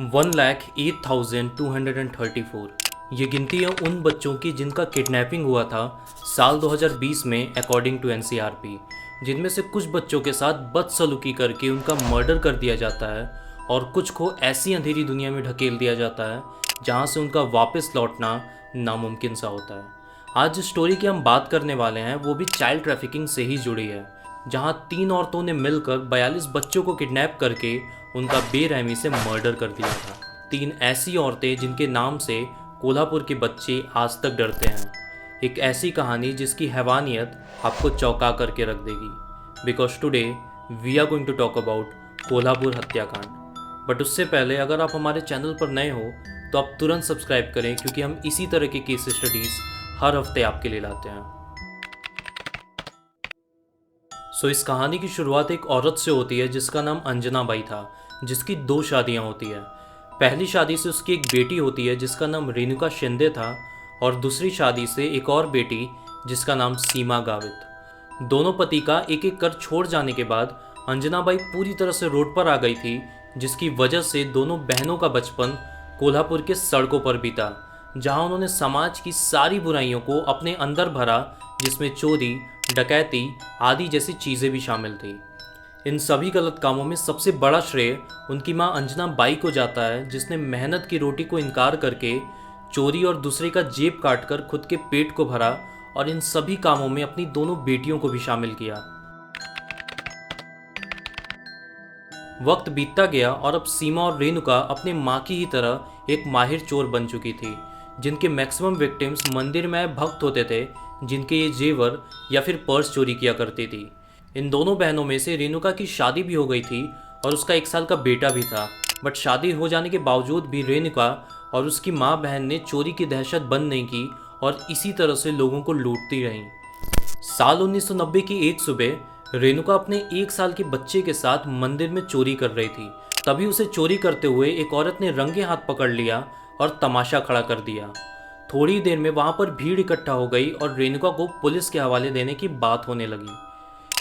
1,08,234। ये गिनती है उन बच्चों की जिनका किडनैपिंग हुआ था साल 2020 में अकॉर्डिंग टू एनसीआरपी, जिनमें से कुछ बच्चों के साथ बदसलूकी करके उनका मर्डर कर दिया जाता है और कुछ को ऐसी अंधेरी दुनिया में ढकेल दिया जाता है जहां से उनका वापस लौटना नामुमकिन सा होता है। आज जिस स्टोरी की हम बात करने वाले हैं वो भी चाइल्ड ट्रैफिकिंग से ही जुड़ी है, जहां 3 औरतों ने मिलकर 42 बच्चों को किडनैप करके उनका बेरहमी से मर्डर कर दिया था। 3 ऐसी औरतें जिनके नाम से कोल्हापुर के बच्चे आज तक डरते हैं। एक ऐसी कहानी जिसकी हैवानियत आपको चौंका करके रख देगी। Because today we are going to talk about Kolhapur हत्याकांड। बट उससे पहले अगर आप हमारे चैनल पर नए हो तो आप तुरंत सब्सक्राइब करें, क्योंकि हम इसी तरह के केस स्टडीज़ हर हफ्ते आपके लिए लाते हैं। इस कहानी की शुरुआत एक औरत से होती है जिसका नाम अंजना बाई था, जिसकी 2 शादियां होती है। पहली शादी से उसकी एक बेटी होती है जिसका नाम रेणुका शिंदे था, और दूसरी शादी से एक और बेटी जिसका नाम सीमा गावित। दोनों पति का एक एक कर छोड़ जाने के बाद अंजना बाई पूरी तरह से रोड पर आ गई थी, जिसकी वजह से दोनों बहनों का बचपन कोल्हापुर के सड़कों पर बीता, जहां उन्होंने समाज की सारी बुराइयों को अपने अंदर भरा, जिसमें चोरी, डकैती आदि जैसी चीज़ें भी शामिल थी। इन सभी गलत कामों में सबसे बड़ा श्रेय उनकी मां अंजना बाई को जाता है, जिसने मेहनत की रोटी को इनकार करके चोरी और दूसरे का जेब काटकर खुद के पेट को भरा, और इन सभी कामों में अपनी दोनों बेटियों को भी शामिल किया। वक्त बीतता गया और अब सीमा और रेणुका अपने मां की ही तरह एक माहिर चोर बन चुकी थी, जिनके मैक्सिमम विक्टिम्स मंदिर में आए भक्त होते थे, जिनके ये जेवर या फिर पर्स चोरी किया करती थी। इन दोनों बहनों में से रेणुका की शादी भी हो गई थी और उसका 1 साल का बेटा भी था। बट शादी हो जाने के बावजूद भी रेणुका और उसकी माँ बहन ने चोरी की दहशत बंद नहीं की और इसी तरह से लोगों को लूटती रहीं। साल 1990 की एक सुबह रेणुका अपने 1 साल के बच्चे के साथ मंदिर में चोरी कर रही थी। तभी उसे चोरी करते हुए एक औरत ने रंगे हाथ पकड़ लिया और तमाशा खड़ा कर दिया। थोड़ी देर में वहां पर भीड़ इकट्ठा हो गई और रेणुका को पुलिस के हवाले देने की बात होने लगी।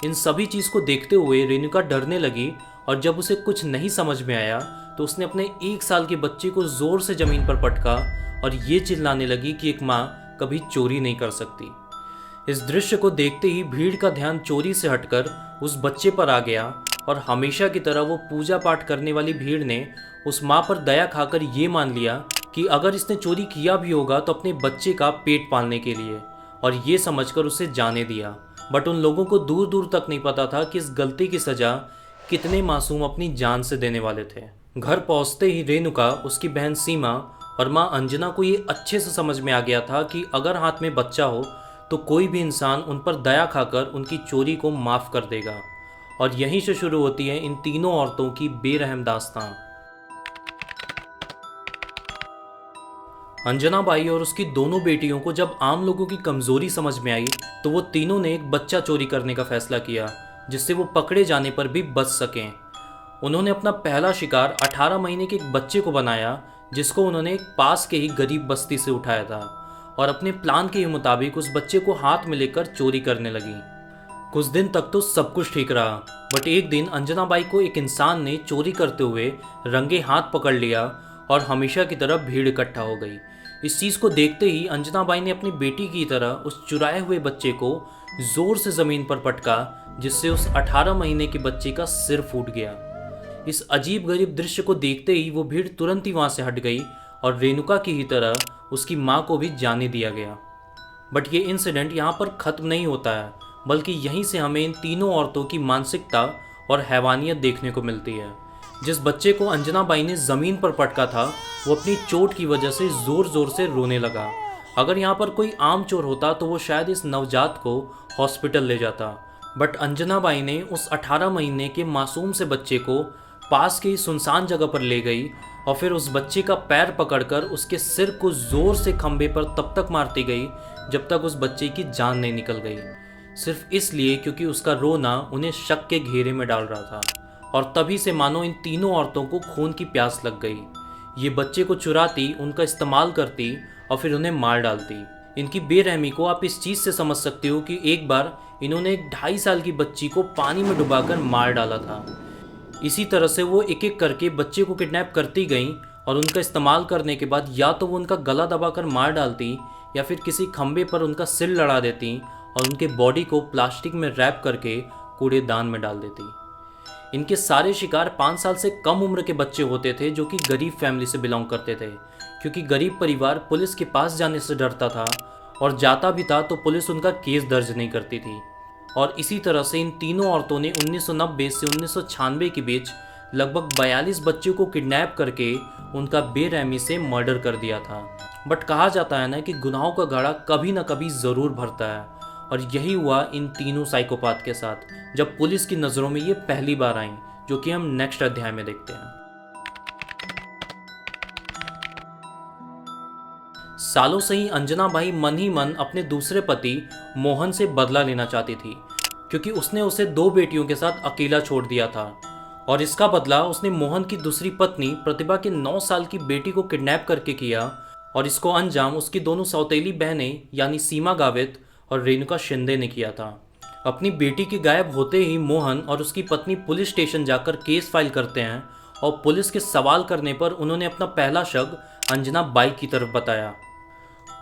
इन सभी चीज को देखते हुए रेणुका डरने लगी, और जब उसे कुछ नहीं समझ में आया तो उसने अपने 1 साल के बच्चे को जोर से जमीन पर पटका और ये चिल्लाने लगी कि एक माँ कभी चोरी नहीं कर सकती। इस दृश्य को देखते ही भीड़ का ध्यान चोरी से हटकर उस बच्चे पर आ गया, और हमेशा की तरह वो पूजा पाठ करने वाली भीड़ ने उस माँ पर दया खाकर ये मान लिया कि अगर इसने चोरी किया भी होगा तो अपने बच्चे का पेट पालने के लिए, और ये समझकर उसे जाने दिया। बट उन लोगों को दूर दूर तक नहीं पता था कि इस गलती की सजा कितने मासूम अपनी जान से देने वाले थे। घर पहुंचते ही रेणुका, उसकी बहन सीमा और माँ अंजना को ये अच्छे से समझ में आ गया था कि अगर हाथ में बच्चा हो तो कोई भी इंसान उन पर दया खाकर उनकी चोरी को माफ़ कर देगा। और यहीं से शुरू होती है इन तीनों औरतों की बेरहम दास्तां। अंजना बाई और उसकी दोनों बेटियों को जब आम लोगों की कमजोरी समझ में आई तो वो तीनों ने एक बच्चा चोरी करने का फैसला किया, जिससे वो पकड़े जाने पर भी बच सकें। उन्होंने अपना पहला शिकार 18 महीने के एक बच्चे को बनाया, जिसको उन्होंने एक पास के ही गरीब बस्ती से उठाया था, और अपने प्लान के ही मुताबिक उस बच्चे को हाथ में लेकर चोरी करने लगी। कुछ दिन तक तो सब कुछ ठीक रहा, बट एक दिन अंजना बाई को एक इंसान ने चोरी करते हुए रंगे हाथ पकड़ लिया और हमेशा की तरह भीड़ इकट्ठा हो गई। इस चीज़ को देखते ही अंजना बाई ने अपनी बेटी की तरह उस चुराए हुए बच्चे को जोर से ज़मीन पर पटका, जिससे उस 18 महीने के बच्चे का सिर फूट गया। इस अजीब गरीब दृश्य को देखते ही वो भीड़ तुरंत ही वहाँ से हट गई और रेणुका की ही तरह उसकी माँ को भी जाने दिया गया। बट ये इंसिडेंट यहाँ पर ख़त्म नहीं होता है, बल्कि यहीं से हमें इन तीनों औरतों की मानसिकता और हैवानियत देखने को मिलती है। जिस बच्चे को अंजना बाई ने ज़मीन पर पटका था वो अपनी चोट की वजह से ज़ोर ज़ोर से रोने लगा। अगर यहाँ पर कोई आम चोर होता तो वो शायद इस नवजात को हॉस्पिटल ले जाता, बट अंजना बाई ने उस 18 महीने के मासूम से बच्चे को पास के ही सुनसान जगह पर ले गई और फिर उस बच्चे का पैर पकड़कर उसके सिर को ज़ोर से खंभे पर तब तक मारती गई जब तक उस बच्चे की जान नहीं निकल गई, सिर्फ इसलिए क्योंकि उसका रोना उन्हें शक के घेरे में डाल रहा था। और तभी से मानो इन तीनों औरतों को खून की प्यास लग गई। ये बच्चे को चुराती, उनका इस्तेमाल करती और फिर उन्हें मार डालती। इनकी बेरहमी को आप इस चीज़ से समझ सकते हो कि एक बार इन्होंने एक 2.5 साल की बच्ची को पानी में डुबाकर मार डाला था। इसी तरह से वो एक एक करके बच्चे को किडनैप करती गईं और उनका इस्तेमाल करने के बाद या तो वो उनका गला दबाकर मार डालती या फिर किसी खंबे पर उनका सिर लड़ा देती और उनके बॉडी को प्लास्टिक में रैप करके कूड़ेदान में डाल देती। इनके सारे शिकार 5 साल से कम उम्र के बच्चे होते थे जो कि गरीब फैमिली से बिलोंग करते थे, क्योंकि गरीब परिवार पुलिस के पास जाने से डरता था और जाता भी था तो पुलिस उनका केस दर्ज नहीं करती थी। और इसी तरह से इन तीनों औरतों ने 1990 से 1996 के बीच लगभग 42 बच्चों को किडनैप करके उनका बेरहमी से मर्डर कर दिया था। बट कहा जाता है ना कि गुनाहों का घड़ा कभी ना कभी ज़रूर भरता है, और यही हुआ इन तीनों साइकोपाथ के साथ जब पुलिस की नज़रों में ये पहली बार आईं, जो कि हम नेक्स्ट अध्याय में देखते हैं। सालों से ही अंजना बाई मन ही मन अपने दूसरे पति मोहन से बदला लेना चाहती थी, क्योंकि उसने उसे 2 बेटियों के साथ अकेला छोड़ दिया था, और इसका बदला उसने मोहन की दूसरी पत्नी प्रतिभा के 9 साल की बेटी को किडनैप करके किया, और इसको अंजाम उसकी दोनों सौतेली बहनें यानी सीमा गावित और रेणुका शिंदे ने किया था। अपनी बेटी के गायब होते ही मोहन और उसकी पत्नी पुलिस स्टेशन जाकर केस फाइल करते हैं, और पुलिस के सवाल करने पर उन्होंने अपना पहला शक अंजना बाई की तरफ बताया।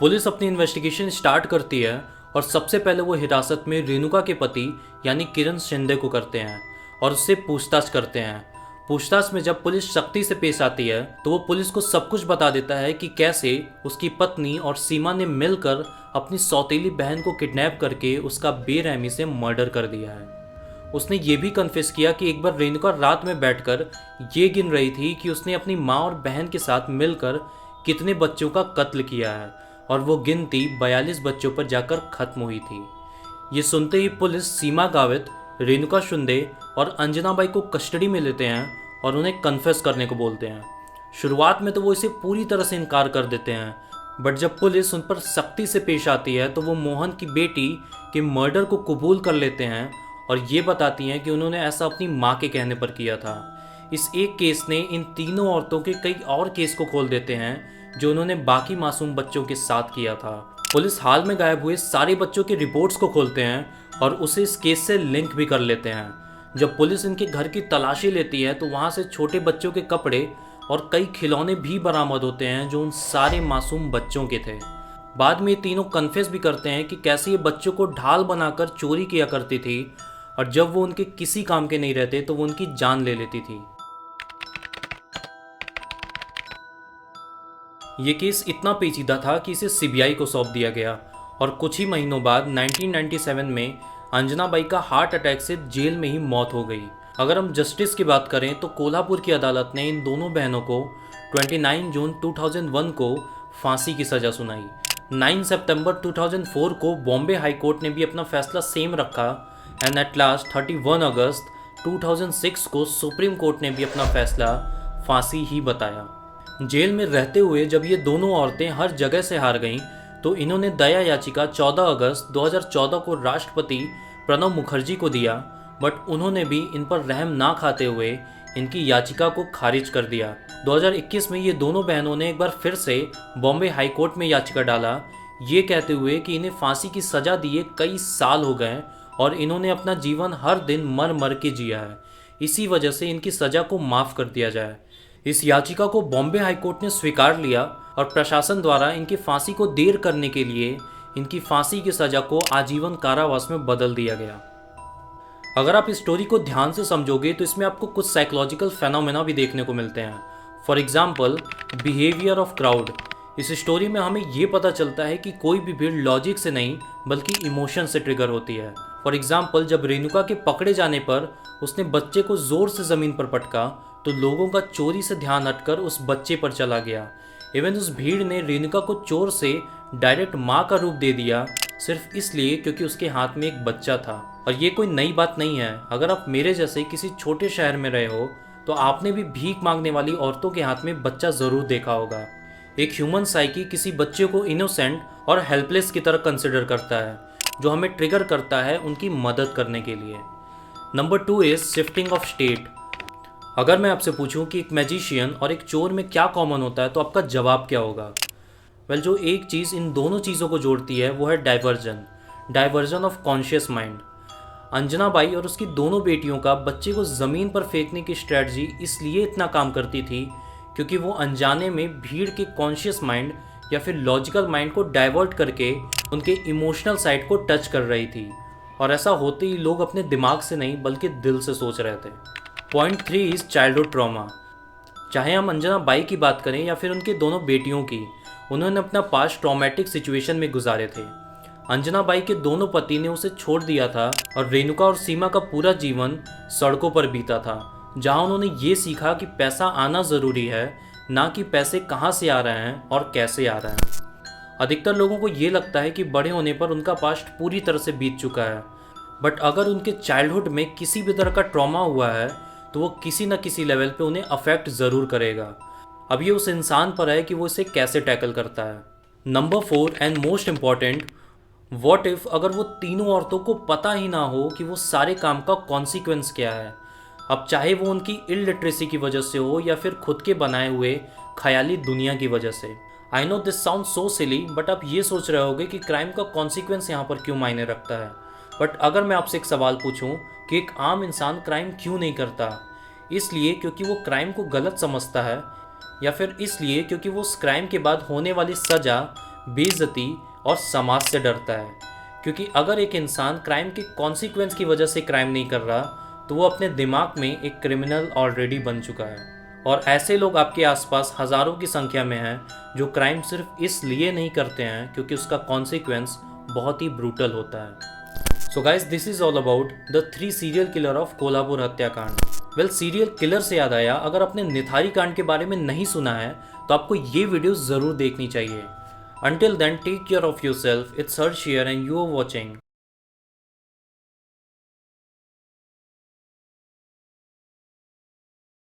पुलिस अपनी इन्वेस्टिगेशन स्टार्ट करती है और सबसे पहले वो हिरासत में रेणुका के पति यानी किरण शिंदे को करते हैं और उससे पूछताछ करते हैं। पूछताछ में जब पुलिस सख्ती से पेश आती है तो वो पुलिस को सब कुछ बता देता है कि कैसे उसकी पत्नी और सीमा ने मिलकर अपनी सौतेली बहन को किडनैप करके उसका बेरहमी से मर्डर कर दिया है। उसने ये भी कन्फेस किया कि एक बार रेणुका रात में बैठकर ये गिन रही थी कि उसने अपनी माँ और बहन के साथ मिलकर कितने बच्चों का कत्ल किया है, और वो गिनती 42 बच्चों पर जाकर खत्म हुई थी। ये सुनते ही पुलिस सीमा गावित, रेणुका शिंदे और अंजना बाई को कस्टडी में लेते हैं और उन्हें कन्फेस करने को बोलते हैं। शुरुआत में तो वो इसे पूरी तरह से इनकार कर देते हैं, बट जब पुलिस उन पर सख्ती से पेश आती है तो वो मोहन की बेटी के मर्डर को कबूल कर लेते हैं और ये बताती हैं कि उन्होंने ऐसा अपनी माँ के कहने पर किया था। इस एक केस ने इन तीनों औरतों के कई और केस को खोल देते हैं जो उन्होंने बाकी मासूम बच्चों के साथ किया था। पुलिस हाल में गायब हुए सारे बच्चों के रिपोर्ट्स को खोलते हैं और उसे इस केस से लिंक भी कर लेते हैं। जब पुलिस इनके घर की तलाशी लेती है तो वहाँ से छोटे बच्चों के कपड़े और कई खिलौने भी बरामद होते हैं जो उन सारे मासूम बच्चों के थे। बाद में ये तीनों कन्फेस भी करते हैं कि कैसे ये बच्चों को ढाल बनाकर चोरी किया करती थी और जब वो उनके किसी काम के नहीं रहते तो वो उनकी जान ले लेती थी। ये केस इतना पेचीदा था कि इसे सीबीआई को सौंप दिया गया और कुछ ही महीनों बाद 1997 में अंजना बाई का हार्ट अटैक से जेल में ही मौत हो गई। अगर हम जस्टिस की बात करें तो कोल्हापुर की अदालत ने इन दोनों बहनों को 29 जून 2001 को फांसी की सज़ा सुनाई। 9 सितंबर 2004 को बॉम्बे हाई कोर्ट ने भी अपना फैसला सेम रखा एंड एट लास्ट 31 अगस्त 2006 को सुप्रीम कोर्ट ने भी अपना फैसला फांसी ही बताया। जेल में रहते हुए जब ये दोनों औरतें हर जगह से हार गईं तो इन्होंने दया याचिका 14 अगस्त 2014 को राष्ट्रपति प्रणब मुखर्जी को दिया, बट उन्होंने भी इन पर रहम ना खाते हुए इनकी याचिका को खारिज कर दिया। 2021 में ये दोनों बहनों ने एक बार फिर से बॉम्बे हाई कोर्ट में याचिका डाला, ये कहते हुए कि इन्हें फांसी की सज़ा दिए कई साल हो गए और इन्होंने अपना जीवन हर दिन मर मर के जिया है, इसी वजह से इनकी सज़ा को माफ़ कर दिया जाए। इस याचिका को बॉम्बे हाई कोर्ट ने स्वीकार लिया और प्रशासन द्वारा इनकी फांसी को देर करने के लिए इनकी फांसी की सज़ा को आजीवन कारावास में बदल दिया गया। अगर आप इस स्टोरी को ध्यान से समझोगे तो इसमें आपको कुछ साइकोलॉजिकल फेनोमेना भी देखने को मिलते हैं। For example, behaviour of crowd. इस स्टोरी में हमें ये पता चलता है कि कोई भी भीड़ लॉजिक से नहीं बल्कि इमोशन से ट्रिगर होती है। फॉर एग्जाम्पल, जब रेणुका के पकड़े जाने पर उसने बच्चे को जोर से ज़मीन पर पटका तो लोगों का चोरी से ध्यान हटकर उस बच्चे पर चला गया। इवन उस भीड़ ने रेणुका को चोर से डायरेक्ट माँ का रूप दे दिया सिर्फ इसलिए क्योंकि उसके हाथ में एक बच्चा था। और ये कोई नई बात नहीं है। अगर आप मेरे जैसे किसी छोटे शहर में रहे हो तो आपने भी भीख मांगने वाली औरतों के हाथ में बच्चा ज़रूर देखा होगा। एक ह्यूमन साइकी किसी बच्चे को इनोसेंट और हेल्पलेस की तरह कंसिडर करता है, जो हमें ट्रिगर करता है उनकी मदद करने के लिए। Number 2 is shifting of state. अगर मैं आपसे पूछूं कि एक मैजिशियन और एक चोर में क्या कॉमन होता है तो आपका जवाब क्या होगा? वेल, जो एक चीज़ इन दोनों चीज़ों को जोड़ती है वो है diversion of conscious mind. Anjana by और उसकी दोनों बेटियों का बच्चे को ज़मीन पर फेंकने की स्ट्रैटजी इसलिए इतना काम करती थी क्योंकि वो अनजाने में भीड़ के कॉन्शियस माइंड या फिर लॉजिकल माइंड को डाइवर्ट करके उनके इमोशनल साइड को टच कर रही थी, और ऐसा होते ही लोग अपने दिमाग से नहीं बल्कि दिल से सोच रहे थे। Point 3 is childhood trauma. चाहे हम अंजना बाई की बात करें या फिर उनके दोनों बेटियों की, उन्होंने अपना पास्ट ट्रॉमेटिक सिचुएशन में गुजारे थे। अंजना बाई के दोनों पति ने उसे छोड़ दिया था और रेणुका और सीमा का पूरा जीवन सड़कों पर बीता था, जहां उन्होंने ये सीखा कि पैसा आना ज़रूरी है, ना कि पैसे कहाँ से आ रहे हैं और कैसे आ रहे हैं। अधिकतर लोगों को ये लगता है कि बड़े होने पर उनका पास्ट पूरी तरह से बीत चुका है, बट अगर उनके चाइल्डहुड में किसी भी तरह का ट्रॉमा हुआ है तो वो किसी न किसी लेवल पे उन्हें अफेक्ट ज़रूर करेगा। अब ये उस इंसान पर है कि वो इसे कैसे टैकल करता है। Number 4 and most important, what if अगर वो तीनों औरतों को पता ही ना हो कि वो सारे काम का कॉन्सिक्वेंस क्या है। अब चाहे वो उनकी इलिटरेसी की वजह से हो या फिर खुद के बनाए हुए ख्याली दुनिया की वजह से। I know this sound so silly, but आप ये सोच रहे होगे कि क्राइम का कॉन्सिक्वेंस यहाँ पर क्यों मायने रखता है। बट अगर मैं आपसे एक सवाल पूछूं कि एक आम इंसान क्राइम क्यों नहीं करता, इसलिए क्योंकि वो क्राइम को गलत समझता है, या फिर इसलिए क्योंकि वो उस क्राइम के बाद होने वाली सज़ा, बेइज्जती और समाज से डरता है। क्योंकि अगर एक इंसान क्राइम के कॉन्सिक्वेंस की वजह से क्राइम नहीं कर रहा तो वो अपने दिमाग में एक क्रिमिनल ऑलरेडी बन चुका है। और ऐसे लोग आपके आसपास हज़ारों की संख्या में हैं जो क्राइम सिर्फ इसलिए नहीं करते हैं क्योंकि उसका कॉन्सिक्वेंस बहुत ही ब्रूटल होता है। So guys, this is all about the 3 serial killer of Kolhapur हत्याकांड। वेल, सीरियल किलर से याद आया, अगर आपने निथारी कांड के बारे में नहीं सुना है तो आपको ये वीडियो ज़रूर देखनी चाहिए। Until then, take care of yourself. It's Harsh here and you are watching